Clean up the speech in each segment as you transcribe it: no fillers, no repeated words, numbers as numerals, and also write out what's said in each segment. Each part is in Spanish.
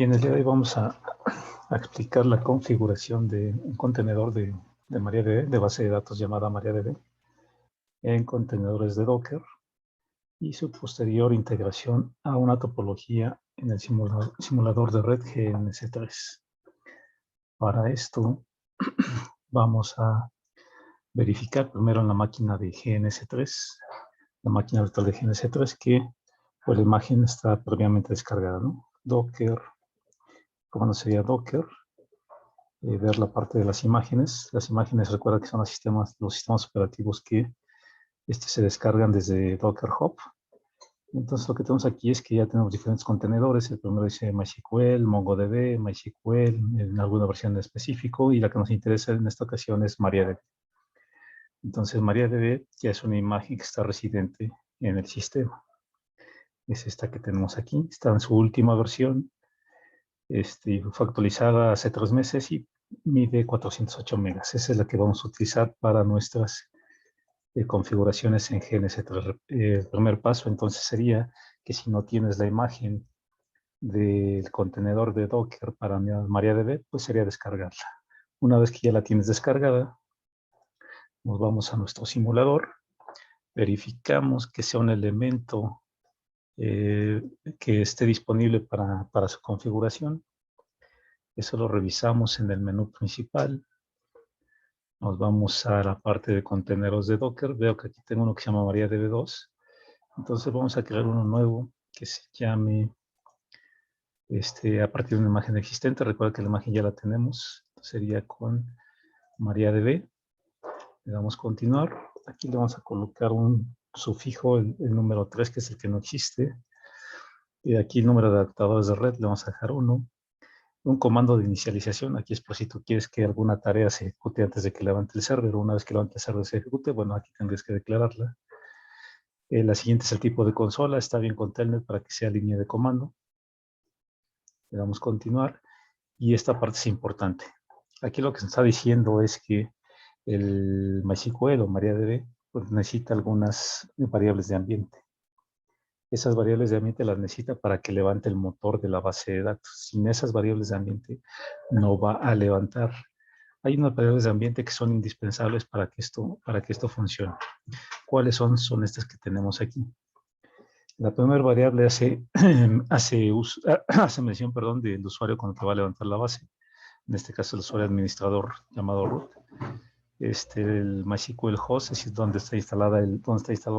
Y en el día de hoy vamos a explicar la configuración de un contenedor de MariaDB, de base de datos llamada MariaDB, en contenedores de Docker y su posterior integración a una topología en el simulador de red GNS3. Para esto vamos a verificar primero en la máquina de GNS3, la máquina virtual de GNS3, que pues, la imagen está previamente descargada, ¿no? Docker, comando sería Docker, ver la parte de las imágenes. Las imágenes, recuerda que son los sistemas operativos que se descargan desde Docker Hub. Entonces lo que tenemos aquí es que ya tenemos diferentes contenedores. El primero dice MySQL, MongoDB, MySQL, en alguna versión en específico, y la que nos interesa en esta ocasión es MariaDB. Entonces MariaDB ya es una imagen que está residente en el sistema. Es esta que tenemos aquí, está en su última versión. Fue actualizada hace 3 meses y mide 408 megas. Esa es la que vamos a utilizar para nuestras configuraciones en GNS3. El primer paso entonces sería que si no tienes la imagen del contenedor de Docker para MariaDB, pues sería descargarla. Una vez que ya la tienes descargada, nos vamos a nuestro simulador, verificamos que sea un elemento que esté disponible para su configuración. Eso lo revisamos en el menú principal. Nos vamos a la parte de contenedores de Docker. Veo que aquí tengo uno que se llama MariaDB2. Entonces vamos a crear uno nuevo que se llame a partir de una imagen existente. Recuerda que la imagen ya la tenemos. Sería con MariaDB. Le damos continuar. Aquí le vamos a colocar un sufijo, el número 3, que es el que no existe. Y aquí el número de adaptadores de red le vamos a dejar 1. Un comando de inicialización, aquí es por si tú quieres que alguna tarea se ejecute antes de que levante el server. Una vez que levante el server se ejecute, bueno, aquí tendrías que declararla. La siguiente es el tipo de consola, está bien con Telnet para que sea línea de comando. Le damos continuar y esta parte es importante. Aquí lo que se está diciendo es que el MySQL o MariaDB pues, necesita algunas variables de ambiente. Esas variables de ambiente las necesita para que levante el motor de la base de datos. Sin esas variables de ambiente no va a levantar. Hay unas variables de ambiente que son indispensables para que esto funcione. ¿Cuáles son? Son estas que tenemos aquí. La primera variable hace mención, del usuario cuando te va a levantar la base. En este caso el usuario administrador llamado root. El MySQL host, es decir, donde está instalado el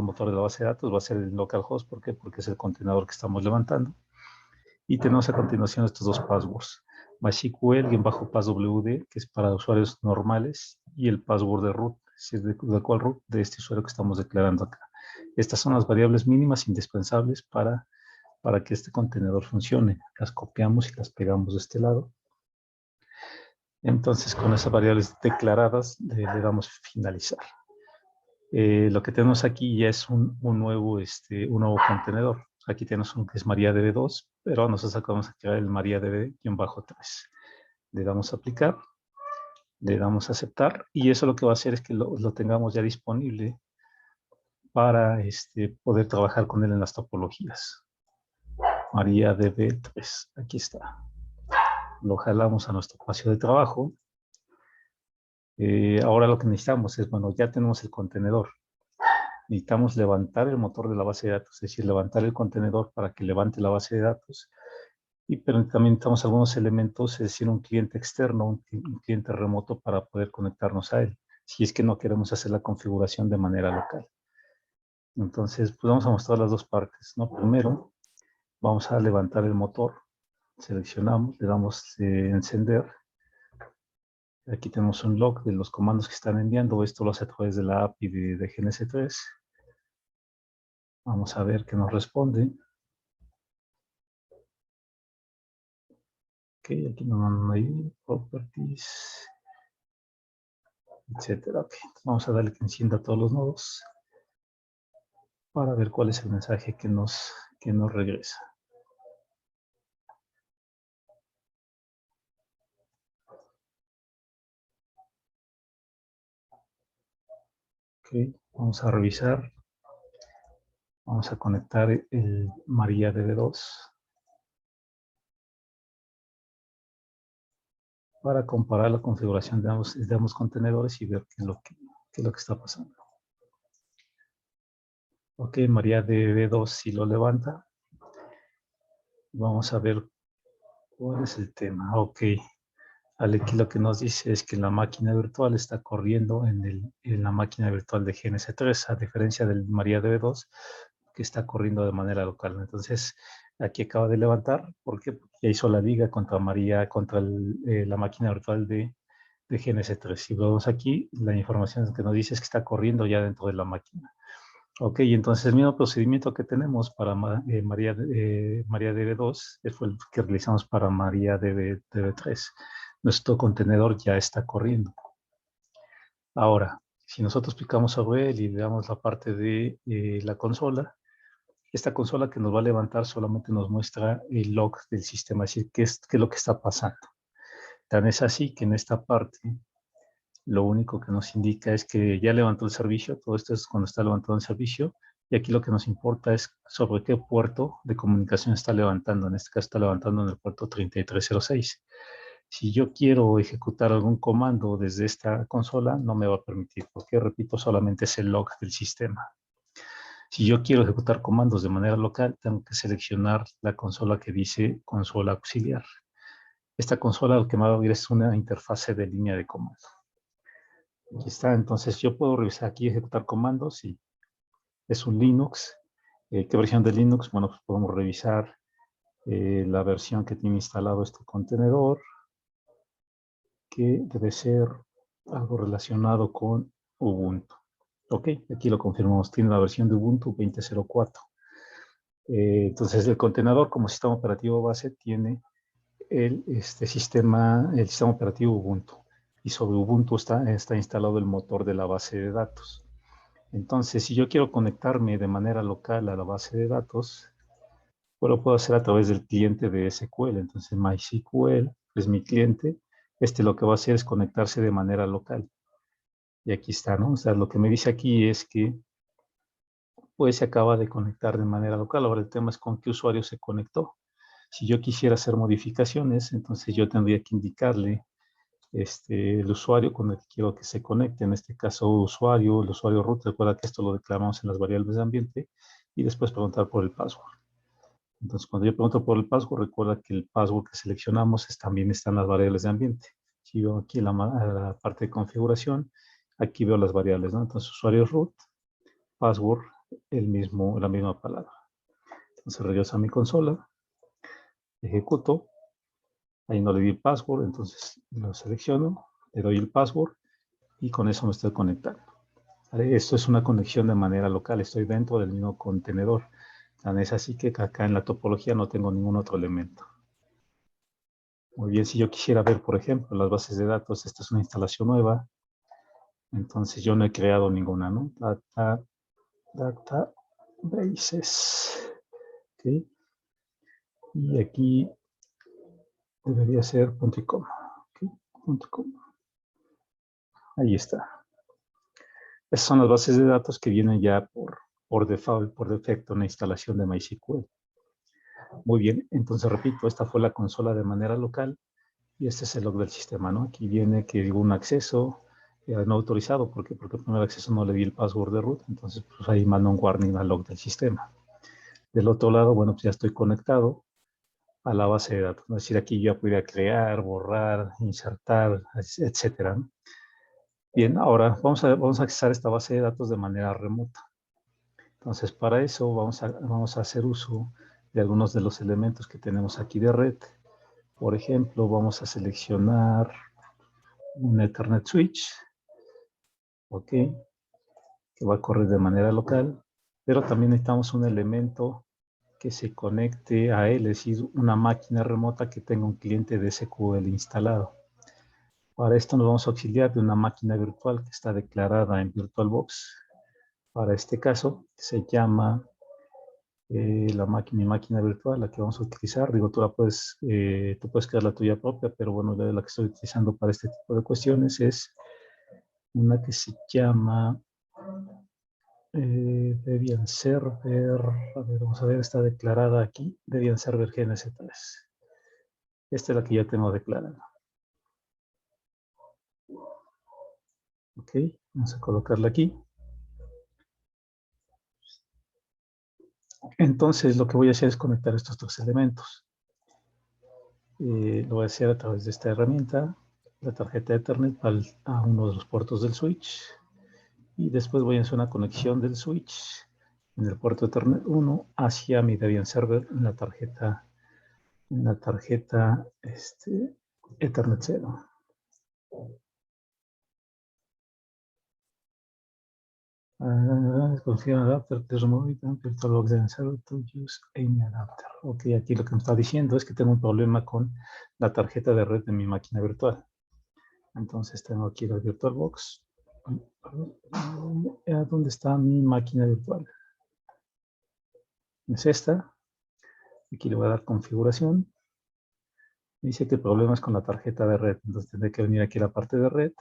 motor de la base de datos, va a ser el localhost. ¿Por qué? Porque es el contenedor que estamos levantando. Y tenemos a continuación estos dos passwords. MySQL-passwd, que es para usuarios normales, y el password de root, es decir, de cuál root de este usuario que estamos declarando acá. Estas son las variables mínimas indispensables para que este contenedor funcione. Las copiamos y las pegamos de este lado. Entonces, con esas variables declaradas, le damos finalizar. Lo que tenemos aquí ya es un nuevo contenedor. Aquí tenemos un que es MariaDB2, pero nosotros acabamos de crear el MariaDB-3. Le damos a aplicar, le damos a aceptar, y eso lo que va a hacer es que lo tengamos ya disponible para poder trabajar con él en las topologías. MariaDB3, aquí está. Lo jalamos a nuestro espacio de trabajo. Ahora lo que necesitamos es, bueno, ya tenemos el contenedor. Necesitamos levantar el motor de la base de datos, es decir, levantar el contenedor para que levante la base de datos. Pero también necesitamos algunos elementos, es decir, un cliente externo, un cliente remoto para poder conectarnos a él, si es que no queremos hacer la configuración de manera local. Entonces, pues vamos a mostrar las dos partes, ¿no? Primero, vamos a levantar el motor, seleccionamos, le damos encender. Aquí tenemos un log de los comandos que están enviando. Esto lo hace a través de la API de GNS3. Vamos a ver qué nos responde. Ok, aquí nos mandan ahí, properties, etcétera. Okay. Vamos a darle que encienda todos los nodos para ver cuál es el mensaje que nos regresa. Ok, vamos a revisar. Vamos a conectar el MariaDB2. para comparar la configuración de ambos contenedores y ver qué es lo que está pasando. Ok, MariaDB2 si lo levanta. Vamos a ver cuál es el tema. Ok, aquí lo que nos dice es que la máquina virtual está corriendo en la máquina virtual de GNS3, a diferencia del MariaDB2, que está corriendo de manera local. Entonces, aquí acaba de levantar, ¿por qué? Porque ya hizo la liga contra la máquina virtual de GNS3. Si vemos aquí, la información que nos dice es que está corriendo ya dentro de la máquina. Ok, entonces el mismo procedimiento que tenemos para MariaDB2 fue el que realizamos para MariaDB3. Nuestro contenedor ya está corriendo. Ahora, si nosotros picamos sobre él y le damos la parte de la consola, esta consola que nos va a levantar solamente nos muestra el log del sistema, es decir, qué es lo que está pasando. Tan es así que en esta parte lo único que nos indica es que ya levantó el servicio. Todo esto es cuando está levantando el servicio. Y aquí lo que nos importa es sobre qué puerto de comunicación está levantando. En este caso está levantando en el puerto 3306. Si yo quiero ejecutar algún comando desde esta consola, no me va a permitir, porque, repito, solamente es el log del sistema. Si yo quiero ejecutar comandos de manera local, tengo que seleccionar la consola que dice consola auxiliar. Esta consola lo que me va a abrir es una interfase de línea de comando. Aquí está, entonces yo puedo revisar aquí, ejecutar comandos y es un Linux. ¿Qué versión de Linux? Bueno, pues podemos revisar la versión que tiene instalado este contenedor, que debe ser algo relacionado con Ubuntu. Ok, aquí lo confirmamos, tiene la versión de Ubuntu 20.04. Entonces el contenedor como sistema operativo base tiene el sistema operativo Ubuntu. Y sobre Ubuntu está instalado el motor de la base de datos. Entonces, si yo quiero conectarme de manera local a la base de datos, pues lo puedo hacer a través del cliente de SQL. Entonces, MySQL es mi cliente. Lo que va a hacer es conectarse de manera local. Y aquí está, ¿no? O sea, lo que me dice aquí es que pues se acaba de conectar de manera local. Ahora el tema es con qué usuario se conectó. Si yo quisiera hacer modificaciones, entonces yo tendría que indicarle el usuario con el que quiero que se conecte, en este caso el usuario root. Recuerda que esto lo declaramos en las variables de ambiente y después preguntar por el password. Entonces, cuando yo pregunto por el password, recuerda que el password que seleccionamos también está en las variables de ambiente. Si veo aquí la parte de configuración, aquí veo las variables, ¿no? Entonces, usuario root, password, la misma palabra. Entonces, regreso a mi consola, ejecuto. Ahí no le di password, entonces lo selecciono, le doy el password y con eso me estoy conectando. ¿Vale? Esto es una conexión de manera local, estoy dentro del mismo contenedor. Tan es así que acá en la topología no tengo ningún otro elemento. Muy bien, si yo quisiera ver, por ejemplo, las bases de datos, esta es una instalación nueva, entonces yo no he creado ninguna, ¿no? Databases. ¿Okay? Y aquí debería ser .com. ¿Okay? .com. Ahí está. Esas son las bases de datos que vienen ya por default, por defecto, en la instalación de MySQL. Muy bien, entonces repito, esta fue la consola de manera local y este es el log del sistema, ¿no? Aquí viene que hubo un acceso no autorizado, porque el primer acceso no le di el password de root, entonces pues ahí manda un warning al log del sistema. Del otro lado, bueno, pues ya estoy conectado a la base de datos, ¿no? Es decir, aquí yo ya podría crear, borrar, insertar, etcétera, ¿no? Bien, ahora vamos a accesar esta base de datos de manera remota. Entonces, para eso vamos a hacer uso de algunos de los elementos que tenemos aquí de red. Por ejemplo, vamos a seleccionar un Ethernet Switch, ¿ok? Que va a correr de manera local, pero también necesitamos un elemento que se conecte a él, es decir, una máquina remota que tenga un cliente de SQL instalado. Para esto nos vamos a auxiliar de una máquina virtual que está declarada en VirtualBox. Para este caso, se llama mi máquina virtual, la que vamos a utilizar. Digo, tú puedes crear la tuya propia, pero bueno, la que estoy utilizando para este tipo de cuestiones es una que se llama Debian Server. A ver, vamos a ver, está declarada aquí, Debian Server GNS3. Esta es la que ya tengo declarada. Ok, vamos a colocarla aquí. Entonces lo que voy a hacer es conectar estos dos elementos. Lo voy a hacer a través de esta herramienta, la tarjeta Ethernet a uno de los puertos del switch. Y después voy a hacer una conexión del switch en el puerto Ethernet 1 hacia mi Debian Server en la tarjeta Ethernet 0. Configure adapter to remove VirtualBox Debian Server to use any adapter. Ok, aquí lo que me está diciendo es que tengo un problema con la tarjeta de red de mi máquina virtual. Entonces tengo aquí la VirtualBox. ¿Dónde está mi máquina virtual? Es esta. Aquí le voy a dar configuración. Dice que problemas con la tarjeta de red. Entonces tendré que venir aquí a la parte de red.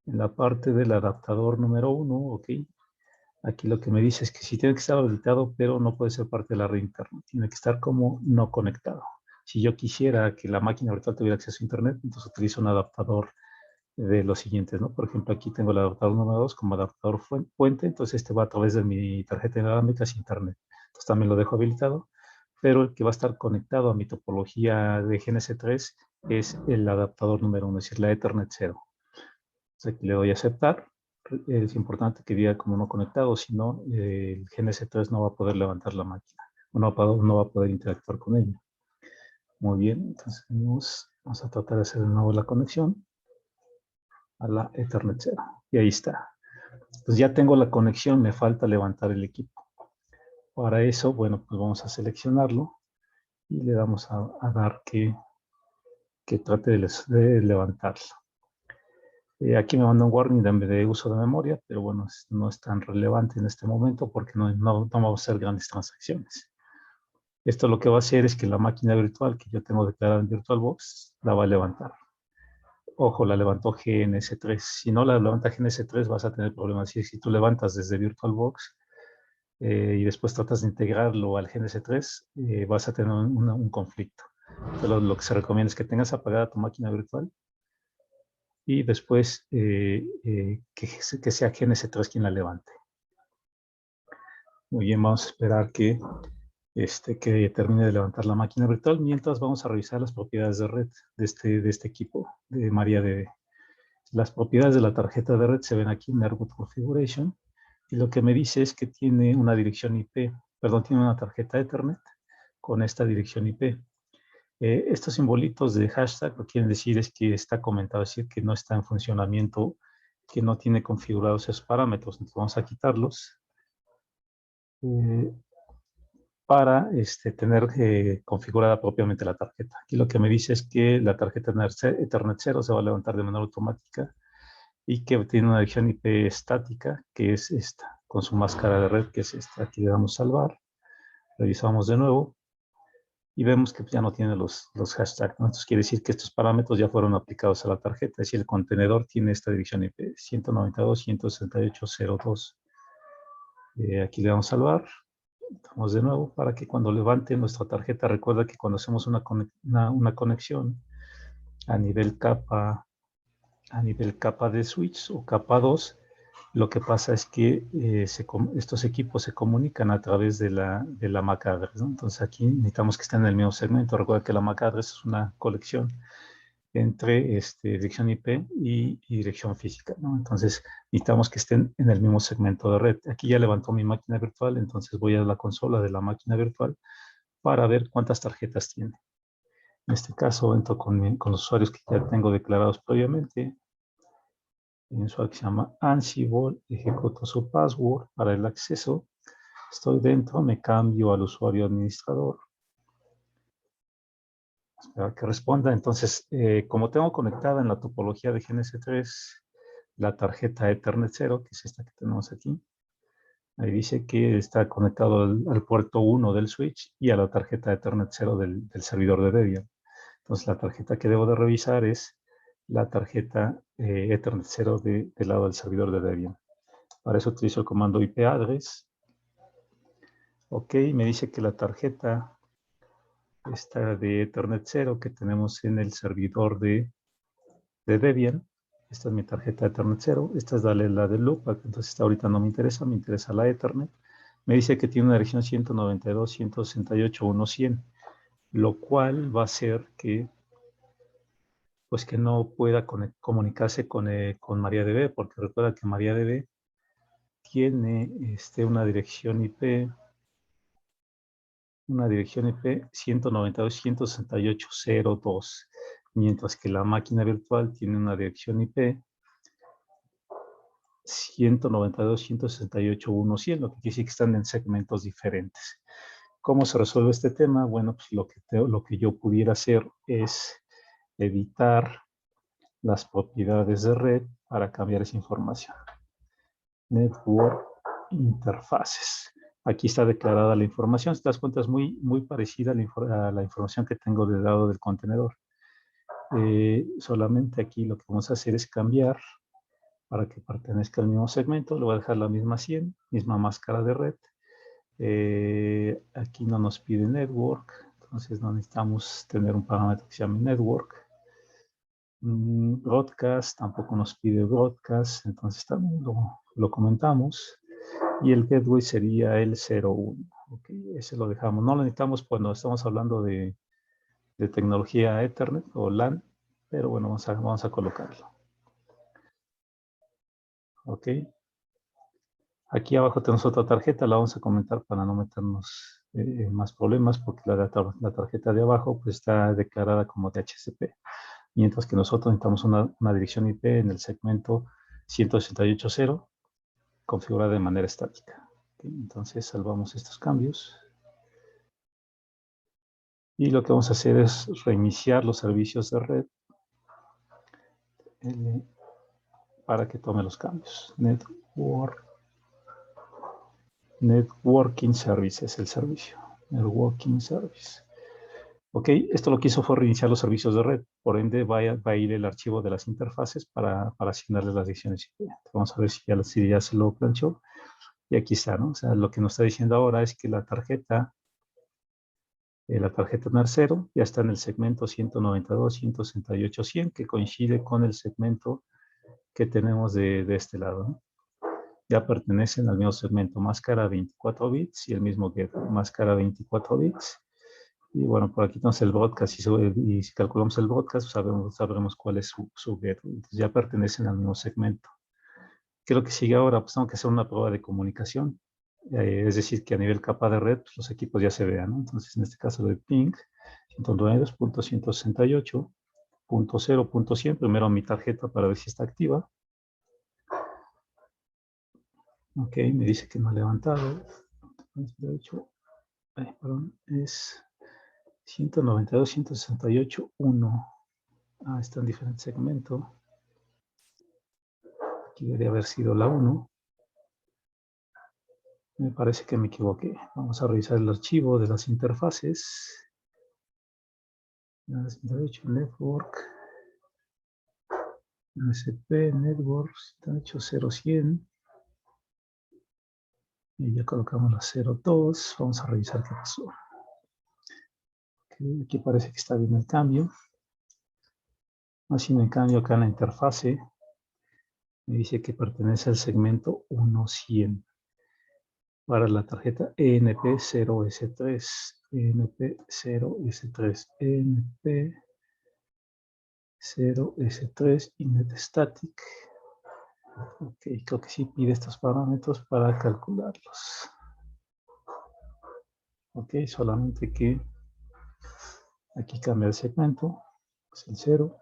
En la parte del adaptador número 1, ok. Aquí lo que me dice es que sí tiene que estar habilitado, pero no puede ser parte de la red interna. Tiene que estar como no conectado. Si yo quisiera que la máquina virtual tuviera acceso a internet, entonces utilizo un adaptador de los siguientes, ¿no? Por ejemplo, aquí tengo el adaptador número 2 como adaptador puente, entonces este va a través de mi tarjeta inalámbrica hacia internet. Entonces también lo dejo habilitado, pero el que va a estar conectado a mi topología de GNS3 es el adaptador número 1, es decir, la Ethernet 0. Entonces aquí le doy a aceptar. Es importante que diga como no conectado, si no, el GNS3 no va a poder levantar la máquina, no va a poder interactuar con ella. Muy bien, entonces vamos a tratar de hacer de nuevo la conexión a la Ethernet 0. Y ahí está. Pues ya tengo la conexión, me falta levantar el equipo. Para eso, bueno, pues vamos a seleccionarlo y le damos a dar que trate de levantarlo. Aquí me manda un warning de uso de memoria, pero bueno, no es tan relevante en este momento porque no vamos a hacer grandes transacciones. Esto lo que va a hacer es que la máquina virtual que yo tengo declarada en VirtualBox la va a levantar. Ojo, la levantó GNS3. Si no la levanta GNS3 vas a tener problemas. Si tú levantas desde VirtualBox y después tratas de integrarlo al GNS3, vas a tener un conflicto. Entonces, lo que se recomienda es que tengas apagada tu máquina virtual y después que sea GNS3 quien la levante. Muy bien, vamos a esperar que termine de levantar la máquina virtual. Mientras vamos a revisar las propiedades de red de este equipo de MariaDB. Las propiedades de la tarjeta de red se ven aquí en Network Configuration. Y lo que me dice es que tiene una dirección IP, perdón, tiene una tarjeta Ethernet con esta dirección IP. Estos simbolitos de hashtag lo que quieren decir es que está comentado, es decir, que no está en funcionamiento, que no tiene configurados esos parámetros. Entonces vamos a quitarlos para tener configurada propiamente la tarjeta. Aquí lo que me dice es que la tarjeta Ethernet 0 se va a levantar de manera automática y que tiene una dirección IP estática, que es esta, con su máscara de red, que es esta. Aquí le damos salvar, revisamos de nuevo y vemos que ya no tiene los hashtags, ¿no? Entonces quiere decir que estos parámetros ya fueron aplicados a la tarjeta, es decir, el contenedor tiene esta dirección IP 192.168.0.2. Aquí le damos salvar, damos de nuevo para que cuando levante nuestra tarjeta, recuerda que cuando hacemos una conexión a nivel capa de switch o capa 2, lo que pasa es que estos equipos se comunican a través de la MAC address, ¿no? Entonces aquí necesitamos que estén en el mismo segmento. Recuerda que la MAC address es una colección entre dirección IP y dirección física, ¿no? Entonces necesitamos que estén en el mismo segmento de red. Aquí ya levantó mi máquina virtual, entonces voy a la consola de la máquina virtual para ver cuántas tarjetas tiene. En este caso entro con los usuarios que ya tengo declarados previamente. Hay un usuario que se llama Ansible, ejecuto su password para el acceso. Estoy dentro, me cambio al usuario administrador. Espera que responda. Entonces, como tengo conectada en la topología de GNS3 la tarjeta Ethernet 0, que es esta que tenemos aquí, ahí dice que está conectado al puerto 1 del switch y a la tarjeta Ethernet 0 del servidor de Debian. Entonces, la tarjeta que debo de revisar es la tarjeta Ethernet 0 del lado del servidor de Debian. Para eso utilizo el comando IP address. Ok, me dice que la tarjeta esta de Ethernet 0 que tenemos en el servidor de Debian Esta es mi tarjeta Ethernet 0. Esta es la de loopback. Entonces esta ahorita no me interesa la Ethernet. Me dice que tiene una dirección 192.168.1.100, lo cual va a hacer que, pues, que no pueda comunicarse con MariaDB, porque recuerda que MariaDB tiene una dirección IP 192.168.0.2, mientras que la máquina virtual tiene una dirección IP 192.168.1.100, lo que quiere decir que están en segmentos diferentes. ¿Cómo se resuelve este tema? Bueno, pues lo que yo pudiera hacer es editar las propiedades de red para cambiar esa información. Network Interfaces. Aquí está declarada la información. Si te das cuenta, es muy parecida a la información que tengo del lado del contenedor. Solamente aquí lo que vamos a hacer es cambiar para que pertenezca al mismo segmento. Le voy a dejar la misma 100, misma máscara de red. Aquí no nos pide network, entonces no necesitamos tener un parámetro que se llame network. Broadcast, tampoco nos pide broadcast, entonces también lo comentamos. Y el gateway sería el 01. Okay, ese lo dejamos. No lo necesitamos cuando estamos hablando de tecnología Ethernet o LAN, pero bueno, vamos a colocarlo. Ok. Aquí abajo tenemos otra tarjeta, la vamos a comentar para no meternos más problemas, porque la tarjeta de abajo pues, está declarada como DHCP, mientras que nosotros necesitamos una dirección IP en el segmento 168.0 configurada de manera estática. Okay, entonces salvamos estos cambios. Y lo que vamos a hacer es reiniciar los servicios de red para que tome los cambios. Networking Service es el servicio. Networking Service. Ok, esto lo que hizo fue reiniciar los servicios de red. Por ende, va a ir el archivo de las interfaces para asignarle las direcciones IP. Vamos a ver si ya se lo planchó. Y aquí está, ¿no? O sea, lo que nos está diciendo ahora es que la tarjeta NAR 0 ya está en el segmento 192.168.100, que coincide con el segmento que tenemos de este lado, ¿no? Ya pertenecen al mismo segmento, máscara 24 bits y el mismo gateway, máscara 24 bits. Y bueno, por aquí tenemos el broadcast y si calculamos el broadcast, sabremos cuál es su gateway. Entonces ya pertenecen al mismo segmento. ¿Qué es lo que sigue ahora? Pues tengo que hacer una prueba de comunicación. Es decir, que a nivel capa de red, pues, los equipos ya se vean, ¿no? Entonces, en este caso, de ping 192.168.0.100, primero mi tarjeta para ver si está activa. Ok, me dice que no ha levantado. De hecho, perdón, es 192.168.1. Ah, está en diferente segmento. Aquí debería haber sido la 1. Me parece que me equivoqué. Vamos a revisar el archivo de las interfaces. Network. MSP, Network, 108.0.100. Y ya colocamos la 02. Vamos a revisar qué pasó. Okay, aquí parece que está bien el cambio. Haciendo el cambio acá en la interfase, me dice que pertenece al segmento 1.100 para la tarjeta ENP0S3. ENP0S3. ENP0S3 Innet Static. Ok, creo que sí pide estos parámetros para calcularlos. Ok, solamente que aquí cambia el segmento, es el 0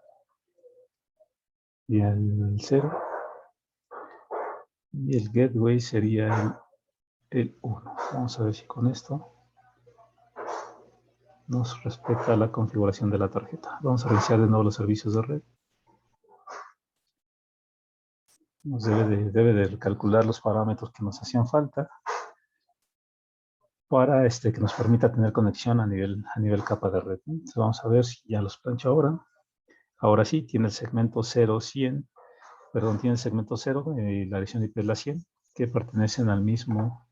y el 0. Y el gateway sería el 1. Vamos a ver si con esto nos respeta la configuración de la tarjeta. Vamos a reiniciar de nuevo los servicios de red. Nos debe de calcular los parámetros que nos hacían falta para que nos permita tener conexión a nivel capa de red. Entonces vamos a ver si ya los plancho ahora. Ahora sí, tiene el segmento 0.100, perdón, tiene el segmento 0 y la dirección IP es la 100, que pertenecen al mismo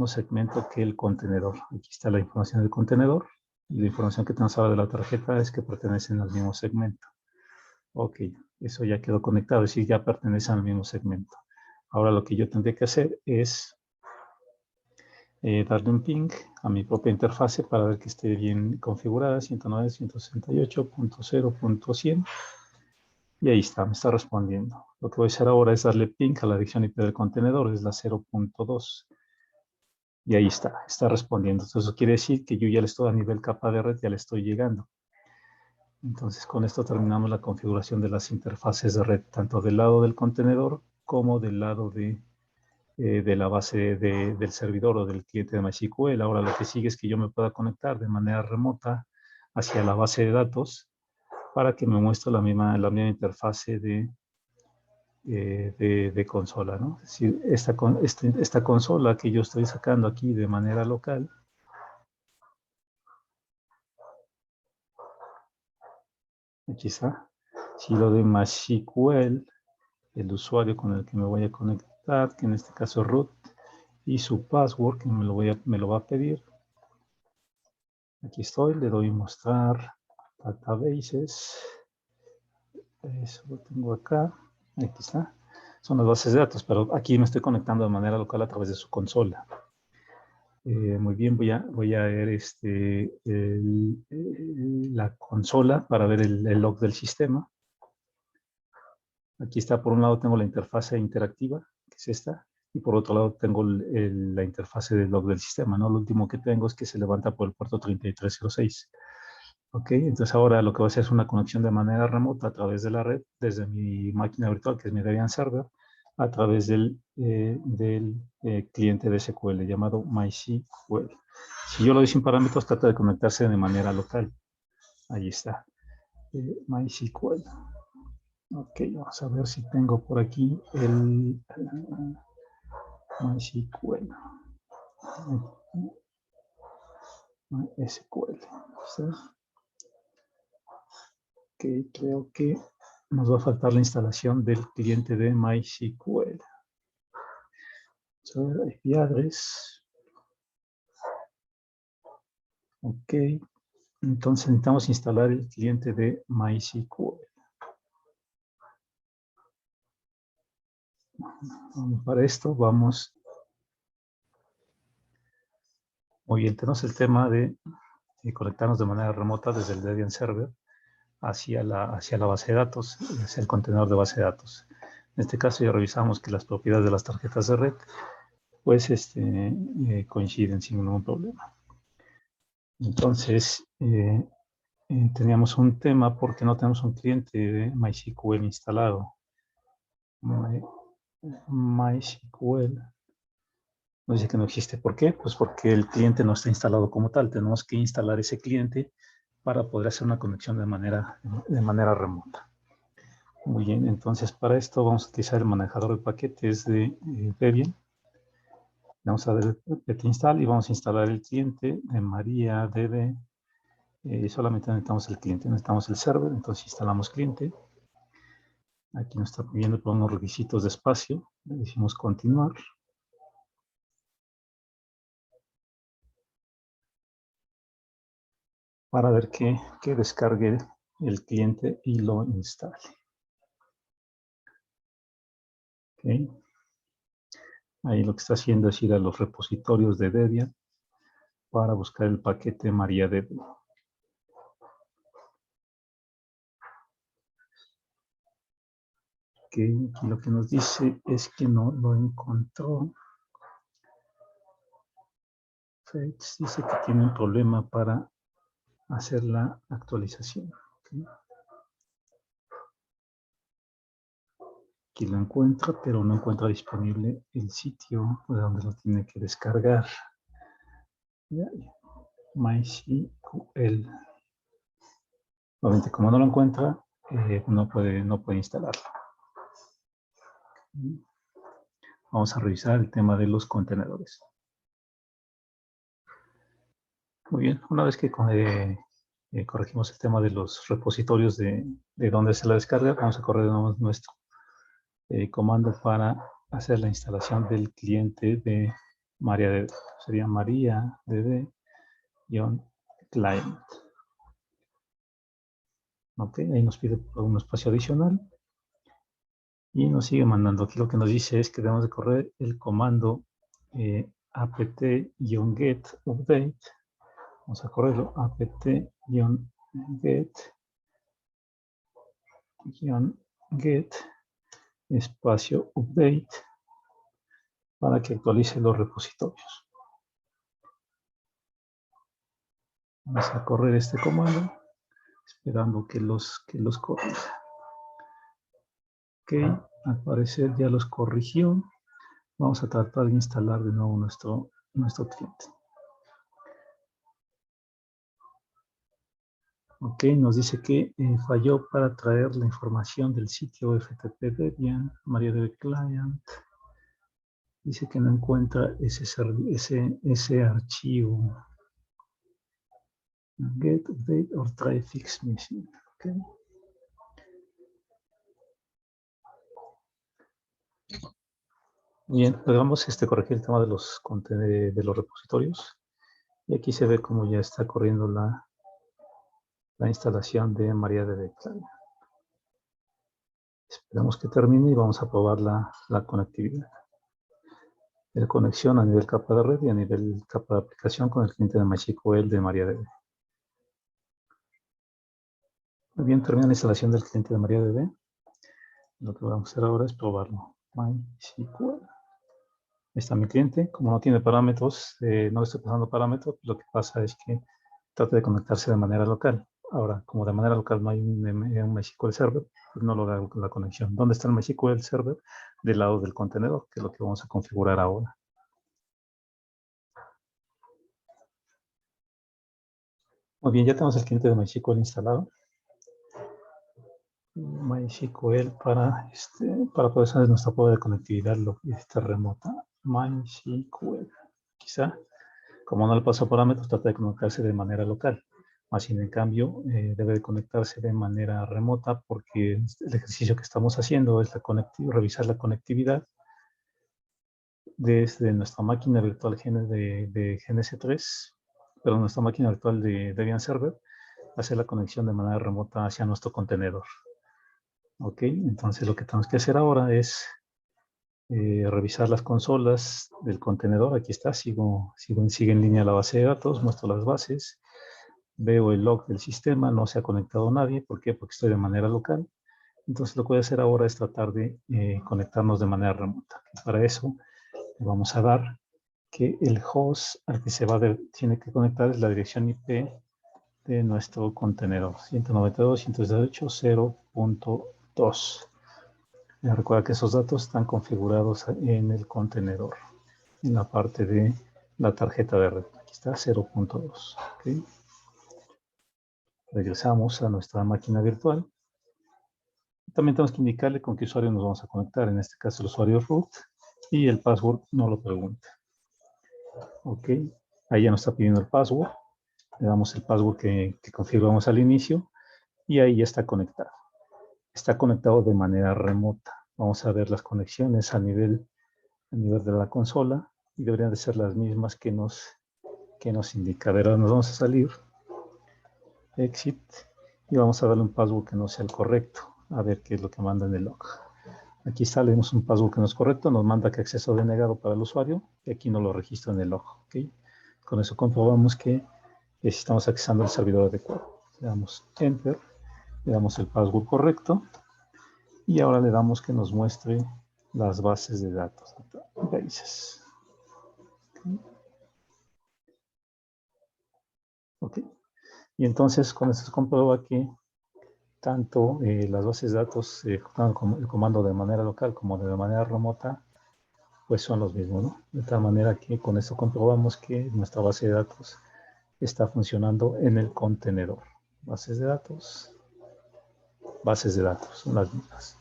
segmento que el contenedor. Aquí está la información del contenedor y la información que tenemos ahora de la tarjeta es que pertenecen al mismo segmento. Ok, eso ya quedó conectado, es decir, ya pertenece al mismo segmento. Ahora lo que yo tendría que hacer es darle un ping a mi propia interfase para ver que esté bien configurada, 109.168.0.100. Y ahí está, me está respondiendo. Lo que voy a hacer ahora es darle ping a la dirección IP del contenedor, es la 0.2. Y ahí está respondiendo. Entonces eso quiere decir que yo ya le estoy a nivel capa de red, ya le estoy llegando. Entonces con esto terminamos la configuración de las interfaces de red, tanto del lado del contenedor como del lado de la base del servidor o del cliente de MySQL. Ahora lo que sigue es que yo me pueda conectar de manera remota hacia la base de datos para que me muestre la misma interfase de consola, ¿no? Es decir, esta consola que yo estoy sacando aquí de manera local, aquí está. Si lo de MySQL, el usuario con el que me voy a conectar, que en este caso es root, y su password, que me lo va a pedir. Aquí estoy, le doy mostrar databases. Eso lo tengo acá. Aquí está. Son las bases de datos, pero aquí me estoy conectando de manera local a través de su consola. Muy bien, voy a ver la consola para ver el log del sistema. Aquí está, por un lado tengo la interfase interactiva, que es esta, y por otro lado tengo la interfase del log del sistema, ¿no? Lo último que tengo es que se levanta por el puerto 3306. Ok, entonces ahora lo que voy a hacer es una conexión de manera remota a través de la red, desde mi máquina virtual, que es mi Debian Server, a través del cliente de SQL llamado MySQL. Si yo lo doy sin parámetros, trata de conectarse de manera local. Ahí está. MySQL. Ok, vamos a ver si tengo por aquí el MySQL. MySQL. Ok, creo que nos va a faltar la instalación del cliente de MySQL. Vamos a ver, IP address. Ok, entonces necesitamos instalar el cliente de MySQL. Para esto vamos, muy bien, tenemos el tema de conectarnos de manera remota desde el Debian Server hacia la base de datos, hacia el contenedor de base de datos. En este caso ya revisamos que las propiedades de las tarjetas de red pues coinciden sin ningún problema. Entonces, teníamos un tema porque no tenemos un cliente de MySQL instalado. MySQL nos dice que no existe. ¿Por qué? Pues porque el cliente no está instalado como tal. Tenemos que instalar ese cliente para poder hacer una conexión de manera remota. Muy bien, entonces para esto vamos a utilizar el manejador de paquetes de Debian. Vamos a ver apt install y vamos a instalar el cliente de MariaDB. Solamente necesitamos el cliente, necesitamos el server, entonces instalamos cliente. Aquí nos está pidiendo por unos requisitos de espacio. Le decimos continuar. Para ver que descargue el cliente y lo instale. Okay. Ahí lo que está haciendo es ir a los repositorios de Debian para buscar el paquete MariaDB. Okay. Aquí lo que nos dice es que no lo encontró. Fates dice que tiene un problema para hacer la actualización. Okay. Aquí lo encuentra, pero no encuentra disponible el sitio de donde lo tiene que descargar. MySQL. Obviamente, como no lo encuentra, no puede instalarlo. Vamos a revisar el tema de los contenedores. Muy bien, una vez que corregimos el tema de los repositorios de donde se la descarga, vamos a correr nuestro comando para hacer la instalación del cliente de MariaDB. Sería MariaDB-client. Ok, ahí nos pide un espacio adicional. Y nos sigue mandando. Aquí lo que nos dice es que debemos de correr el comando apt-get update. Vamos a correrlo, apt-get espacio update para que actualice los repositorios. Vamos a correr este comando esperando que los corrija. Ok, al parecer ya los corrigió. Vamos a tratar de instalar de nuevo nuestro cliente. Ok, nos dice que falló para traer la información del sitio FTP Debian, MariaDB Client. Dice que no encuentra ese archivo. Get, update, or try fix missing. Okay. Bien, pues vamos a corregir el tema de los repositorios. Y aquí se ve cómo ya está corriendo la instalación de MariaDB Client. Esperamos que termine y vamos a probar la conectividad. La conexión a nivel capa de red y a nivel capa de aplicación con el cliente de MySQL de MariaDB. Muy bien, termina la instalación del cliente de MariaDB. Lo que vamos a hacer ahora es probarlo. MySQL. Ahí está mi cliente. Como no tiene parámetros, no estoy pasando parámetros, lo que pasa es que trata de conectarse de manera local. Ahora, como de manera local no hay un MySQL Server, pues no logra la conexión. ¿Dónde está el MySQL Server? Del lado del contenedor, que es lo que vamos a configurar ahora. Muy bien, ya tenemos el cliente de MySQL instalado. MySQL para poder saber nuestra prueba de conectividad remota. MySQL. Quizá, como no le paso parámetros, trata de conectarse de manera local. Más sin en cambio, debe de conectarse de manera remota porque el ejercicio que estamos haciendo es revisar la conectividad desde nuestra máquina virtual de GNS3, pero nuestra máquina virtual de Debian Server, hacer la conexión de manera remota hacia nuestro contenedor. Ok, entonces lo que tenemos que hacer ahora es revisar las consolas del contenedor. Aquí está, sigue en línea la base de datos, muestro las bases, veo el log del sistema, no se ha conectado nadie. ¿Por qué? Porque estoy de manera local. Entonces lo que voy a hacer ahora es tratar de conectarnos de manera remota. Para eso vamos a dar que el host al que tiene que conectar es la dirección IP de nuestro contenedor, 192.168.0.2. Recuerda que esos datos están configurados en el contenedor, en la parte de la tarjeta de red. Aquí está 0.2. ¿Okay? Regresamos a nuestra máquina virtual. También tenemos que indicarle con qué usuario nos vamos a conectar. En este caso el usuario root y el password no lo pregunta. Ok, ahí ya nos está pidiendo el password. Le damos el password que configuramos al inicio y ahí ya está conectado. Está conectado de manera remota. Vamos a ver las conexiones a nivel de la consola y deberían de ser las mismas que nos indica. A ver, ahora nos vamos a salir, exit, y vamos a darle un password que no sea el correcto. A ver qué es lo que manda en el log. Aquí sale, vemos un password que no es correcto, nos manda que acceso denegado para el usuario y aquí no lo registra en el log. ¿Okay? Con eso comprobamos que estamos accesando al servidor adecuado. Le damos Enter, le damos el password correcto y ahora le damos que nos muestre las bases de datos. Bases. Okay. Y entonces con esto se comprueba que tanto las bases de datos con el comando de manera local como de manera remota pues son los mismos, ¿no? De tal manera que con esto comprobamos que nuestra base de datos está funcionando en el contenedor. Bases de datos, son las mismas.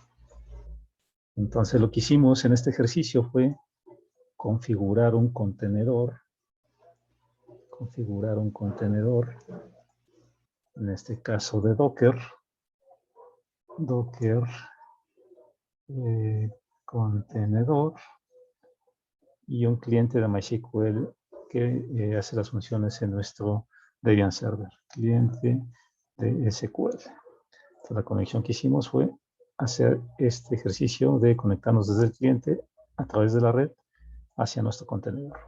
Entonces lo que hicimos en este ejercicio fue configurar un contenedor, en este caso de Docker, contenedor, y un cliente de MySQL que hace las funciones en nuestro Debian Server, cliente de SQL. La conexión que hicimos fue hacer este ejercicio de conectarnos desde el cliente a través de la red hacia nuestro contenedor.